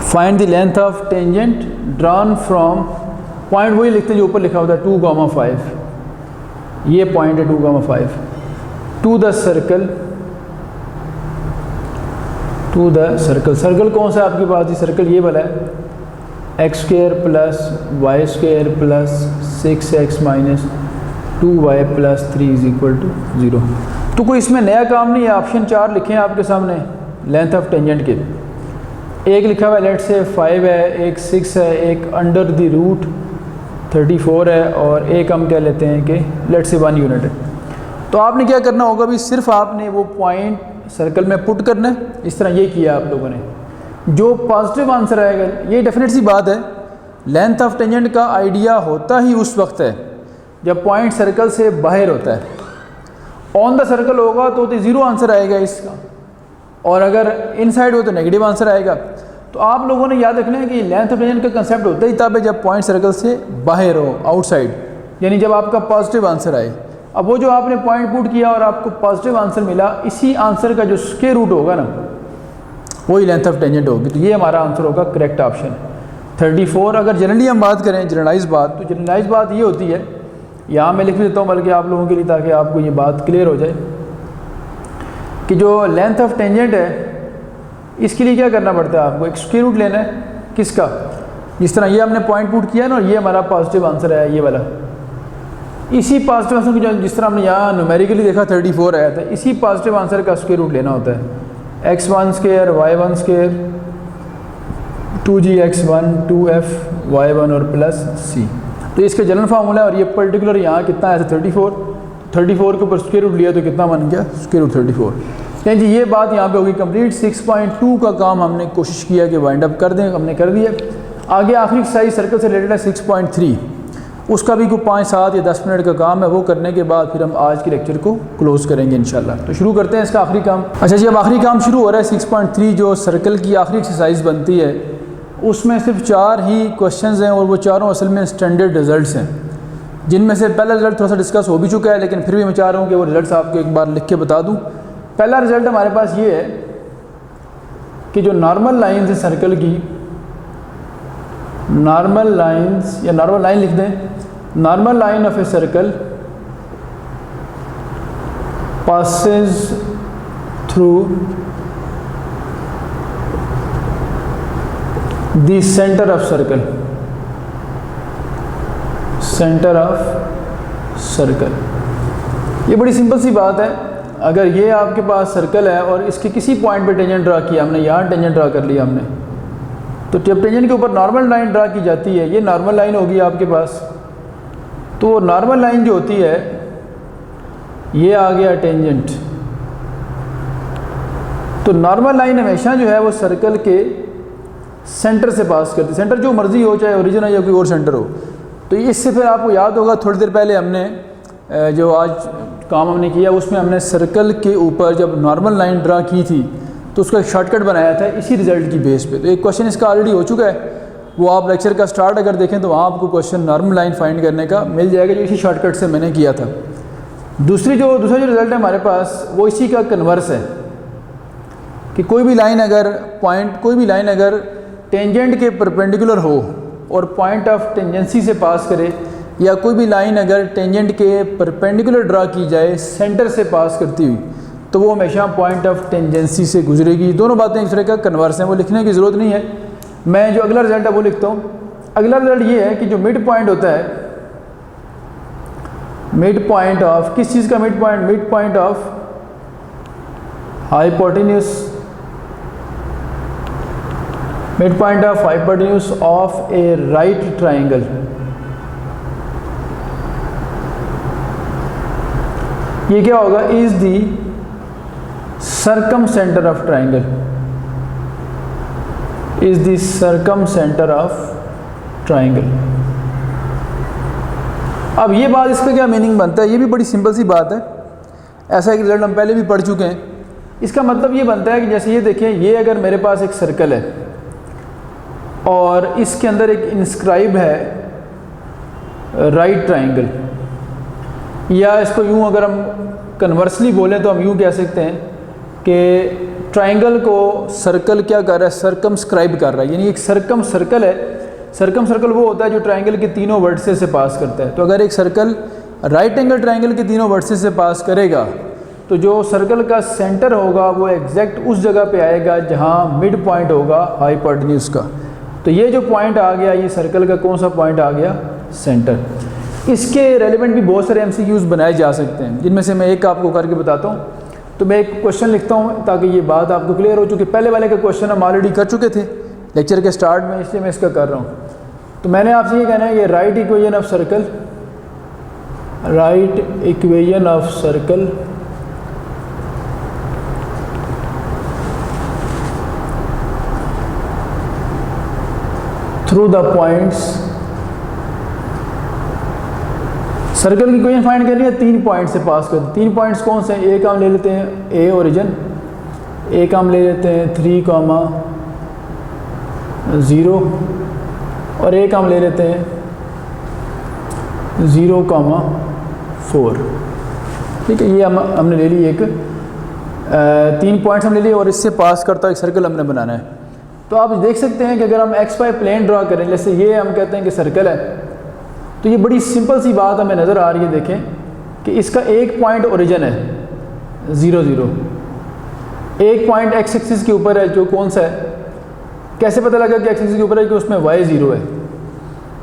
find the length of tangent drawn from, point वही लिखते हैं जो ऊपर लिखा होता है 2,5, ये पॉइंट है 2,5, to the circle, to the circle. Circle कौन सा आपके पास जी, सर्कल ये वाला है, x square plus y square plus 6x minus 2y plus 3 is equal to 0। तो कोई इसमें नया काम नहीं है। ऑप्शन 4 लिखे हैं आपके सामने लेंथ ऑफ टेंजेंट के, एक लिखा हुआ है लेट से 5 है, एक 6 है, एक अंडर द रूट 34 है और एक हम कह लेते हैं कि लेट से 1 यूनिट है। तो आपने क्या करना होगा भी, सिर्फ आपने वो पॉइंट सर्कल में पुट करना है। इस तरह ये किया आप लोगों ने, जो पॉजिटिव आंसर आएगा, ये डेफिनेट सी बात है, लेंथ ऑफ टेंजेंट का आइडिया होता ही उस वक्त है जब पॉइंट सर्कल से बाहर होता है। ऑन द सर्कल होगा तो 0 आंसर आएगा इसका, और अगर इनसाइड हो तो नेगेटिव आंसर आएगा। तो आप लोगों ने याद रखना है कि लेंथ ऑफ टेंजेंट का कंसेप्ट होता ही तब है जब पॉइंट सर्कल से बाहर हो, आउटसाइड, यानी जब आपका पॉजिटिव आंसर आए। अब वो जो आपने पॉइंट पुट किया और आपको पॉजिटिव आंसर मिला, इसी आंसर का जो स्क्वायर रूट होगा ना, वही लेंथ ऑफ टेंजेंट होगी। तो ये हमारा आंसर होगा करेक्ट ऑप्शन 34। अगर जनरली हम बात करें, जनरलाइज बात, तो जनरलाइज बात ये होती है, यहाँ मैं लिख देता हूँ बल्कि आप लोगों के लिए, ताकि आपको ये बात क्लियर हो जाए कि जो लेंथ ऑफ टेंजेंट है इसके लिए क्या करना पड़ता है, आपको एक स्क्वायर रूट लेना है किसका, जिस तरह ये हमने पॉइंट पुट किया ना और ये हमारा पॉजिटिव आंसर है ये वाला, इसी पॉजिटिव आंसर को जिस तरह हमने यहाँ न्यूमेरिकली देखा 34 आया था, इसी पॉजिटिव आंसर का स्क्वायर रूट लेना होता है। x1 square y1 square 2gx1 2f y1 और प्लस c, तो इसका जनरल फार्मूला है। और ये पर्टिकुलर यहाँ कितना आया था 34 के ऊपर स्क्वायर रूट लिया तो कितना बन गया स्क्वायर रूट 34। यानी जी ये बात यहाँ पे होगी कंप्लीट। 6.2 का काम हमने कोशिश किया कि वाइंड अप कर दें, हमने कर दिया। आगे आखिरी एक्सरसाइज सर्कल से रिलेटेड है 6.3, उसका भी कोई 5, 7 या 10 मिनट का काम है। वो करने के बाद फिर हम आज के लेक्चर को क्लोज़ करेंगे इंशाल्लाह। तो शुरू करते हैं इसका आखिरी काम। अच्छा जी, अब आखिरी काम शुरू हो रहा है 6.3 जो सर्कल की आखिरी एक्सरसाइज बनती है, उसमें सिर्फ 4 ही क्वेश्चंस हैं और वो चारों असल में स्टैंडर्ड रिजल्ट्स हैं, जिनमें से पहला रिजल्ट थोड़ा सा डिस्कस हो भी चुका है, लेकिन फिर भी मैं चाह रहा हूँ कि वो रिजल्ट्स आपको एक बार लिख के बता दूँ। पहला रिजल्ट हमारे पास ये है कि जो नॉर्मल लाइन्स है सर्कल की, नॉर्मल लाइन्स या नॉर्मल लाइन लिख दें, normal line of a circle passes through the center of circle, center of circle। ये बड़ी सिंपल सी बात है। अगर ये आपके पास सर्कल है और इसके किसी पॉइंट पे टेंजेंट ड्रा किया हमने, यहाँ टेंजेंट ड्रा कर लिया हमने, तो जब टेंजेंट के ऊपर नॉर्मल लाइन ड्रा की जाती है, ये नॉर्मल लाइन होगी आपके पास। तो नॉर्मल लाइन जो होती है, ये आ गया टेंजेंट। तो नॉर्मल लाइन हमेशा जो है वो सर्कल के सेंटर से पास करती है, सेंटर जो मर्जी हो, चाहे ओरिजिन हो या कोई और सेंटर हो। तो इससे फिर आपको याद होगा थोड़ी देर पहले हमने जो आज काम हमने किया उसमें हमने सर्कल के ऊपर जब नॉर्मल लाइन ड्रा की थी तो उसका एक शॉर्टकट बनाया था इसी रिजल्ट की बेस पे। तो एक क्वेश्चन इसका ऑलरेडी हो चुका है, वो आप लेक्चर का स्टार्ट अगर देखें तो वहाँ आपको क्वेश्चन नॉर्मल लाइन फाइंड करने का मिल जाएगा, जो इसी शॉर्टकट से मैंने किया था। दूसरा जो रिजल्ट है हमारे पास वो इसी का कन्वर्स है कि कोई भी लाइन अगर टेंजेंट के परपेंडिकुलर हो और पॉइंट ऑफ टेंजेंसी से पास करे, या कोई भी लाइन अगर टेंजेंट के परपेंडिकुलर ड्रा की जाए सेंटर से पास करती हुई, तो वो हमेशा पॉइंट ऑफ टेंजेंसी से गुजरेगी। दोनों बातें एक दूसरे का कन्वर्स हैं, वो लिखने की ज़रूरत नहीं है। मैं जो अगला रिजल्ट है वो लिखता हूँ। अगला रिजल्ट ये है कि जो मिड पॉइंट होता है, मिड पॉइंट ऑफ किस चीज़ का mid point of hypotenuse, mid point of hypotenuse of A right triangle, ये क्या होगा, is the circum centre of triangle, is the circum centre of triangle. अब ये बात, इसका क्या मीनिंग बनता है, ये भी बड़ी सिंपल सी बात है। ऐसा एक रिजल्ट हम पहले भी पढ़ चुके हैं। इसका मतलब ये बनता है कि जैसे ये देखें, ये अगर मेरे पास एक सर्कल है और इसके अंदर एक इंस्क्राइब है राइट ट्राइंगल, या इसको यूँ अगर हम कन्वर्सली बोलें तो हम यूँ कह सकते हैं कि ट्राइंगल को सर्कल क्या कर रहा है, सर्कमस्क्राइब कर रहा है। यानी एक सर्कम सर्कल है, सर्कम सर्कल वो होता है जो ट्राइंगल के तीनों वर्टिसेस से पास करता है। तो अगर एक सर्कल राइट एंगल ट्राइंगल के तीनों वर्टिसेस से पास करेगा तो जो सर्कल का सेंटर होगा वो एग्जैक्ट उस जगह पे आएगा जहाँ मिड पॉइंट होगा हाइपोटेन्यूस का। तो ये जो पॉइंट आ गया, ये सर्कल का कौन सा पॉइंट आ गया, सेंटर। इसके रेलिवेंट भी बहुत सारे MCQs बनाए जा सकते हैं, जिनमें से मैं एक आपको करके बताता हूँ। तो मैं एक क्वेश्चन लिखता हूँ ताकि ये बात आपको क्लियर हो चुकी। पहले वाले का क्वेश्चन हम ऑलरेडी कर चुके थे लेक्चर के स्टार्ट में, इसलिए मैं इसका कर रहा हूँ। तो मैंने आपसे ये कहना है कि right equation of circle, right equation of circle through the points, circle की इक्वेशन फाइंड करनी है 3 पॉइंट से पास कर। 3 पॉइंट्स कौन से हैं, एक हम ले लेते हैं ए ओरिजिन, एक हम ले लेते हैं 3, 0 और एक हम ले लेते हैं 0, 4। ठीक है, ये हमने ले ली एक 3 पॉइंट्स हम ले लिए और इससे पास करता एक सर्कल हमने बनाना है। तो आप देख सकते हैं कि अगर हम XY प्लेन ड्रा करें, जैसे ये हम कहते हैं कि सर्कल है, तो ये बड़ी सिंपल सी बात हमें नज़र आ रही है। देखें कि इसका एक पॉइंट ओरिजिन है 0, 0, एक पॉइंट X एक्सिस के ऊपर है जो कौन सा है, कैसे पता लगा कि X एक्सिस के ऊपर है, कि उसमें Y 0 है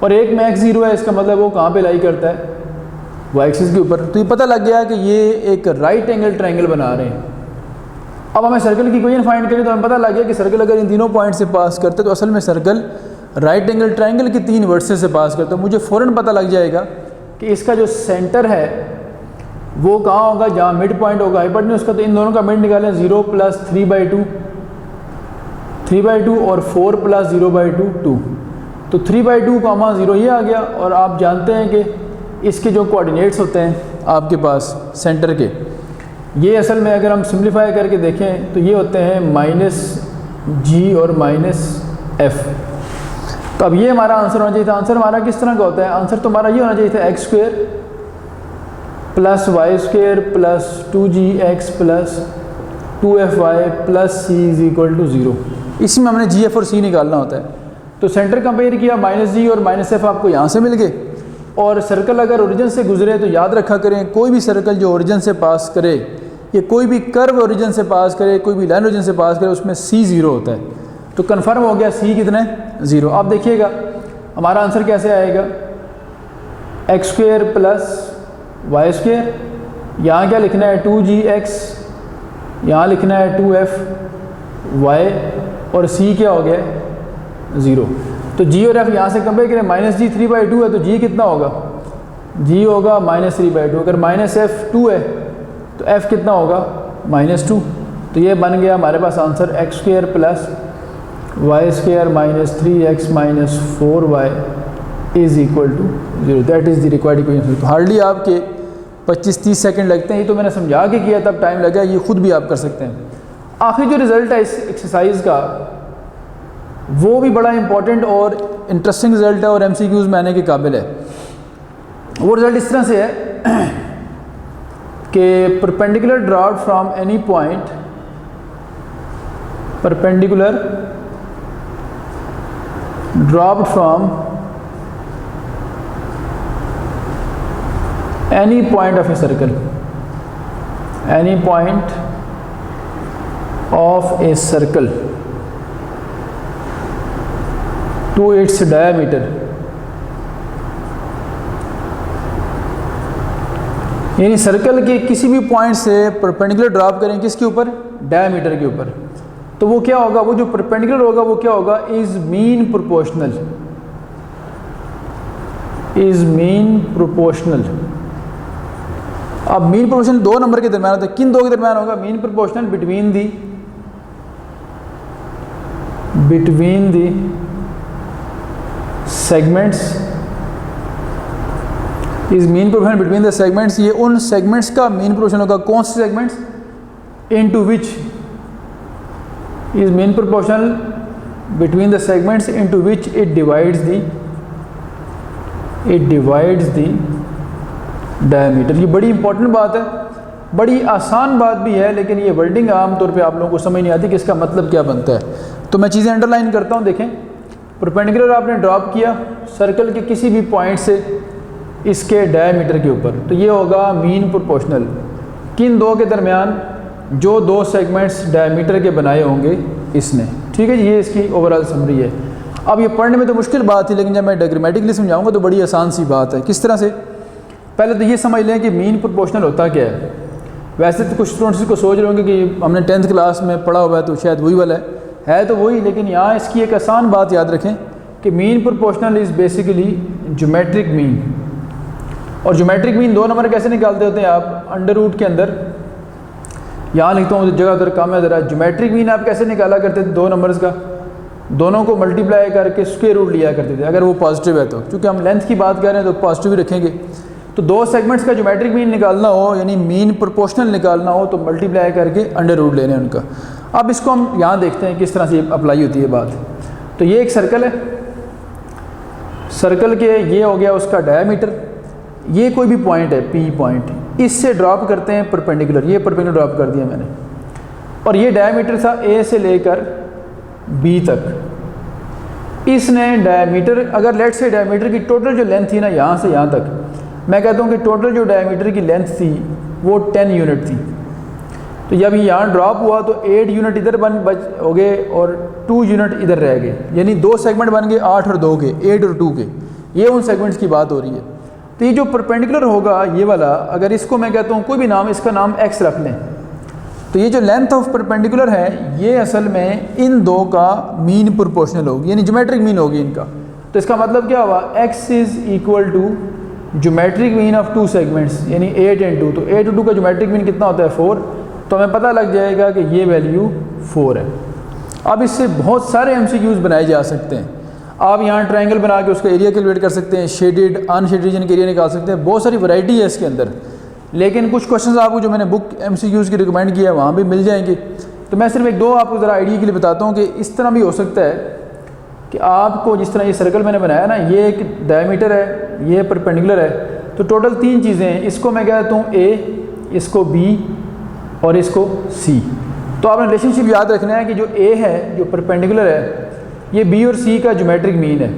और एक में X 0 है। इसका मतलब वो कहाँ पे लाई करता है, वाई एक्सिस के ऊपर। तो ये पता लग गया कि ये एक राइट एंगल ट्रायंगल बना रहे हैं। अब हमें सर्कल की इक्वेशन फाइंड करें तो हमें पता लग गया कि सर्कल अगर इन तीनों पॉइंट से पास करते तो असल में सर्कल राइट एंगल ट्रायंगल के 3 वर्सेस से पास करते। तो मुझे फ़ौरन पता लग जाएगा कि इसका जो सेंटर है वो कहाँ होगा, जहाँ मिड पॉइंट होगा हाइपोटेन्यूज का। तो इन दोनों का मिड निकालें, 0 + 3/2 3/2 और 4 + 0/2 2। तो 3/2, 0 ये आ गया। और आप जानते हैं कि इसके जो कोऑर्डिनेट्स होते हैं आपके पास सेंटर के, ये असल में अगर हम सिंप्लीफाई करके देखें तो ये होते हैं -g और -f। तो अब ये हमारा आंसर होना चाहिए था। आंसर हमारा किस तरह का होता है? आंसर तो हमारा ये होना चाहिए था x² + y² + 2gx + 2fy + c = 0। इसी में हमने gf और c निकालना होता है। तो सेंटर कंपेयर किया, -g और -f आपको यहाँ से मिल गए। और सर्कल अगर ओरिजिन से गुजरे तो याद रखा करें, कोई भी सर्कल जो ओरिजिन से पास करे, ये कोई भी कर्व ओरिजिन से पास करे, कोई भी लाइन ओरिजिन से पास करे, उसमें c 0 होता है। तो कन्फर्म हो गया c कितना है? 0। आप देखिएगा हमारा आंसर कैसे आएगा, x² + y²। यहाँ क्या लिखना है? 2gx, यहाँ लिखना है 2fy और c क्या हो गया? 0। तो g और f यहाँ से कंपेयर करें, -g 3/2 है तो g कितना होगा? g होगा -3/2। अगर -f 2 है तो f कितना होगा? -2। तो ये बन गया हमारे पास answer, x² + y² - 3x - 4y = 0। That is the required equation. तो हार्डली आपके 25-30 सेकंड लगते हैं। ये तो मैंने समझा के किया तब टाइम लगा, ये खुद भी आप कर सकते हैं। आखिरी जो रिज़ल्ट है इस एक्सरसाइज का वो भी बड़ा इंपॉर्टेंट और इंटरेस्टिंग रिज़ल्ट है और MCQs में आने के काबिल है। वो रिज़ल्ट इस तरह से है कि perpendicular drop from any point, perpendicular drop from any point of a circle, any point of a circle to its diameter, यानी सर्कल के किसी भी पॉइंट से परपेंडिकुलर ड्रॉप करें, किसके ऊपर? डायमीटर के ऊपर। तो वो क्या होगा? वो जो परपेंडिकुलर होगा वो क्या होगा? Is mean proportional, is mean proportional. अब मीन प्रोपोर्शनल 2 नंबर के दरम्यान होता है। किन 2 के दरम्यान होगा? Mean proportional between the segments, is mean proportional between the segments. ये उन सेगमेंट्स का मीन प्रोपोर्शनल होगा। कौन से segments? Into which is mean proportional between the segments into which it divides the diameter. ये बड़ी इंपॉर्टेंट बात है, बड़ी आसान बात भी है, लेकिन ये वर्डिंग आमतौर पे आप लोगों को समझ नहीं आती कि इसका मतलब क्या बनता है। तो मैं चीज़ें अंडरलाइन करता हूँ। देखें, परपेंडिकुलर आपने ड्रॉप किया सर्कल के किसी भी पॉइंट से इसके डायमीटर के ऊपर, तो ये होगा मीन प्रोपोर्शनल। किन 2 के दरमियान? जो 2 सेगमेंट्स डायमीटर के बनाए होंगे इसने। ठीक है जी, ये इसकी ओवरऑल समरी है। अब ये पढ़ने में तो मुश्किल बात थी, लेकिन जब मैं डायग्रामेटिकली समझाऊंगा तो बड़ी आसान सी बात है। किस तरह से? पहले तो ये समझ लें कि मीन प्रोपोर्शनल होता क्या है। वैसे तो कुछ स्टूडेंट्स को सोच रहे होंगे कि हमने 10th क्लास में पढ़ा हुआ है तो शायद वही वाला है तो वही, लेकिन यहाँ इसकी एक आसान बात याद रखें कि mean proportional is basically geometric mean. और ज्योमेट्रिक मीन 2 नंबर कैसे निकालते होते हैं आप? अंडर रूट के अंदर, यहाँ लिखता हूँ जगह उधर काम है ज़रा। ज्योमेट्रिक मीन आप कैसे निकाला करते थे? 2 नंबर्स का, दोनों को मल्टीप्लाई करके स्क्वायर रूट लिया करते थे अगर वो पॉजिटिव है तो। क्योंकि हम लेंथ की बात कर रहे हैं तो पॉजिटिव ही रखेंगे। तो 2 सेगमेंट्स का ज्योमेट्रिक मीन निकालना हो, यानी मीन प्रोपोर्शनल निकालना हो, तो मल्टीप्लाई करके अंडर रूट लेने उनका। अब इसको हम यहाँ देखते हैं किस तरह से अप्लाई होती है बात। तो ये एक सर्कल है, सर्कल के ये हो गया उसका डायमीटर। ये कोई भी पॉइंट है, P पॉइंट, इससे ड्रॉप करते हैं परपेंडिकुलर। ये परपेंडिकुलर ड्रॉप कर दिया मैंने, और ये डायमीटर था A से लेकर B तक। इसने डायमीटर, अगर लेट से डायमीटर की टोटल जो लेंथ थी ना यहाँ से यहाँ तक, मैं कहता हूँ कि टोटल जो डायमीटर की लेंथ थी वो 10 यूनिट थी। तो जब यहाँ ड्रॉप हुआ तो 8 यूनिट इधर बच हो गए और 2 यूनिट इधर रह गए, यानी 2 सेगमेंट बन गए 8 और 2 के, 8 और 2 के। ये उन सेगमेंट्स की बात हो रही है। तो ये जो परपेंडिकुलर होगा ये वाला, अगर इसको मैं कहता हूँ कोई भी नाम, इसका नाम x रख लें, तो ये जो लेंथ ऑफ परपेंडिकुलर है ये असल में इन दो का मीन प्रोपोर्शनल होगी, यानी ज्योमेट्रिक मीन होगी इनका। तो इसका मतलब क्या हुआ, x is equal to geometric mean of two segments, यानी 8 and 2। तो 8 और 2 का ज्योमेट्रिक मीन कितना होता है 4, तो हमें पता लग जाएगा कि ये वैल्यू 4 है। अब इससे बहुत सारे MCQs बनाए जा सकते हैं। आप यहाँ ट्रायंगल बना के उसका एरिया कैलकुलेट कर सकते हैं, शेडेड अनशेडेड रीजन के एरिया निकाल सकते हैं, बहुत सारी वैरायटी है इसके अंदर। लेकिन कुछ क्वेश्चंस आपको जो मैंने बुक MCQs की रिकमेंड किया है वहाँ भी मिल जाएंगे। तो मैं सिर्फ एक दो आपको ज़रा आइडिया के लिए बताता हूँ कि इस तरह भी हो सकता है कि आपको जिस तरह ये सर्कल मैंने बनाया ना, ये एक डायमीटर है, ये परपेंडिकुलर है, तो टोटल 3 चीज़ें हैं। इसको मैं कहता हूँ A, इसको B और इसको C। तो आपने रिलेशनशिप याद रखना है कि जो A है, जो परपेंडिकुलर है, ये B और C का ज्योमेट्रिक मीन है।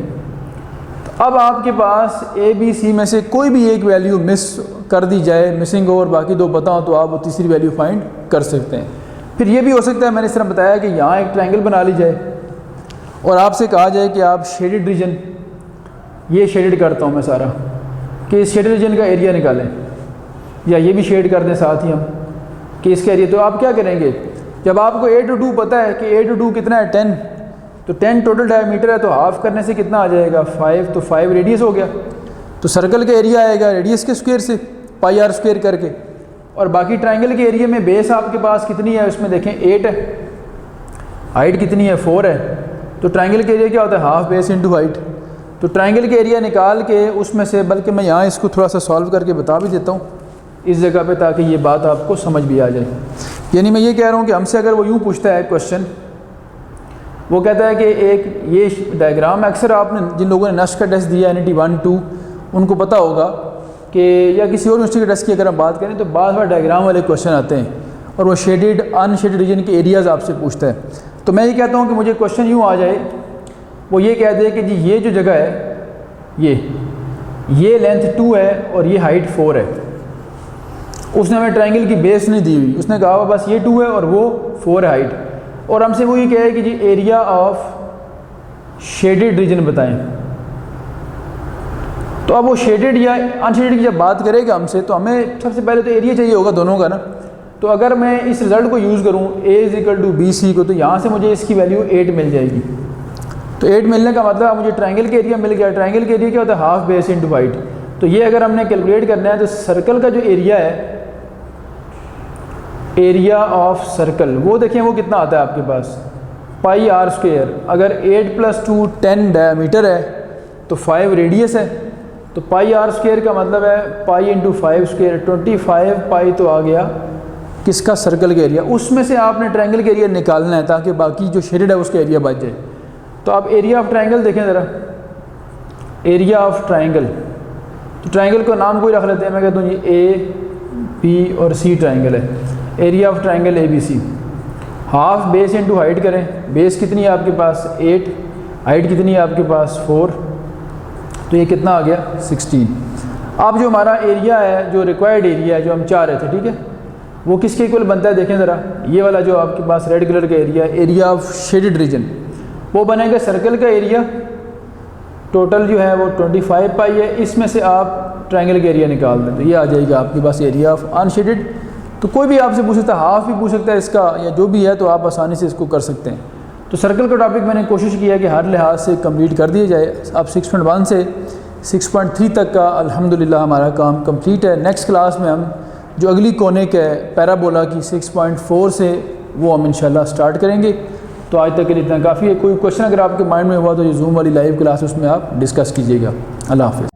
तो अब आपके पास A, B, C में से कोई भी एक वैल्यू मिस कर दी जाए, मिसिंग हो, और बाकी दो पता हो, तो आप वो तीसरी वैल्यू फाइंड कर सकते हैं। फिर ये भी हो सकता है, मैंने इस तरह बताया कि यहाँ एक ट्रायंगल बना ली जाए और आपसे कहा जाए कि आप शेडेड रीजन, ये शेडेड करता हूँ मैं सारा, कि इस शेडेड रीजन का एरिया निकालें, या ये भी शेड कर दें साथ ही हम कि इसका एरिया। तो आप क्या करेंगे, जब आपको 8 और 2 पता है कि 8 और 2 कितना है 10, तो 10 टोटल डायमीटर है, तो हाफ करने से कितना आ जाएगा 5, तो 5 रेडियस हो गया। तो सर्कल का एरिया आएगा रेडियस के स्क्वायर से पाई आर स्क्वायर करके, और बाकी ट्रायंगल के एरिया में बेस आपके पास कितनी है, उसमें देखें 8 है, हाइट कितनी है 4 है, तो ट्रायंगल के एरिया क्या होता है हाफ बेस इंटू हाइट। तो ट्रायंगल के एरिया निकाल के उसमें से, बल्कि मैं यहाँ इसको थोड़ा सा सॉल्व करके बता भी देता हूँ इस जगह पे, ताकि ये बात आपको समझ भी आ जाए। यानी मैं ये कह रहा हूँ कि हमसे अगर वो यूँ पूछता है क्वेश्चन, वो कहता है कि एक ये डायग्राम, अक्सर आपने जिन लोगों ने नस्क का टेस्ट दिया NET 1, 2, उनको पता होगा कि, या किसी और यूनिवर्सिटी के टेस्ट की अगर हम बात करें तो बार बार डायग्राम वाले क्वेश्चन आते हैं और वो शेडेड अनशेडेड रीजन के एरियाज़ आपसे पूछता है। तो मैं ये कहता हूँ कि मुझे क्वेश्चन यूँ आ जाए, वो ये कह दे कि जी ये जो जगह है, ये लेंथ 2 है और ये हाइट 4 है। उसने हमें ट्रायंगल की बेस नहीं दी हुई, उसने कहा बस ये 2 है और वो 4 है हाइट, और हमसे वो ये कहे कि जी एरिया ऑफ शेडेड रीजन बताएं। तो अब वो शेडेड या अनशेडेड की जब बात करेगा हमसे, तो हमें सबसे पहले तो एरिया चाहिए होगा दोनों का ना। तो अगर मैं इस रिज़ल्ट को यूज़ करूँ A = BC को, तो यहाँ से मुझे इसकी वैल्यू 8 मिल जाएगी। तो 8 मिलने का मतलब मुझे ट्रायंगल के एरिया मिल गया। ट्रायंगल के एरिया क्या होता है हाफ बेस इंटू हाइट। तो ये अगर हमने कैलकुलेट करना है, तो सर्कल का जो एरिया है, एरिया ऑफ सर्कल, वो देखें वो कितना आता है आपके पास पाई आर स्क्वायर। अगर 8 + 2 10 डायमीटर है तो 5 रेडियस है, तो पाई आर स्क्वायर का मतलब है पाई × 5 स्क्वायर, 25 पाई तो आ गया किसका, सर्कल का एरिया। उसमें से आपने ट्रायंगल का एरिया निकालना है ताकि बाकी जो शेडेड है उसका एरिया बच जाए। तो आप एरिया ऑफ ट्रायंगल देखें ज़रा, एरिया ऑफ ट्रायंगल, तो ट्रायंगल का नाम कोई रख लेते हैं, मैं कहता हूँ ये A, B और C ट्रायंगल है। Area of triangle ABC, half base into height करें, बेस कितनी है आपके पास 8, हाइट कितनी है आपके पास 4, तो ये कितना आ गया 16। अब जो हमारा एरिया है, जो रिक्वायर्ड एरिया है, जो हम चाह रहे थे, ठीक है, वो किसके इक्वल बनता है देखें ज़रा, ये वाला जो आपके पास रेड कलर का area, area of shaded region, वो बनेगा सर्कल का एरिया। टोटल जो है वो 25 पाई है, इसमें से आप ट्रायंगल का एरिया निकाल दें तो ये आ जाएगा आपके पास एरिया ऑफ अनशेडेड। तो कोई भी आपसे पूछ सकता है, हाफ भी पूछ सकता है इसका, या जो भी है, तो आप आसानी से इसको कर सकते हैं। तो सर्कल का टॉपिक मैंने कोशिश किया कि हर लिहाज से कंप्लीट कर दिया जाए। अब 6.1 से 6.3 तक का अल्हम्दुलिल्लाह हमारा काम कंप्लीट है। नेक्स्ट क्लास में हम जो अगली कोनिक है पैराबोला की 6.4 से, वो हम इंशाल्लाह स्टार्ट करेंगे। तो आज तक के लिए इतना काफ़ी है। कोई क्वेश्चन अगर आपके माइंड में हुआ तो ये जूम वाली लाइव क्लास उसमें आप डिस्कस कीजिएगा। अल्लाह हाफ़िज़।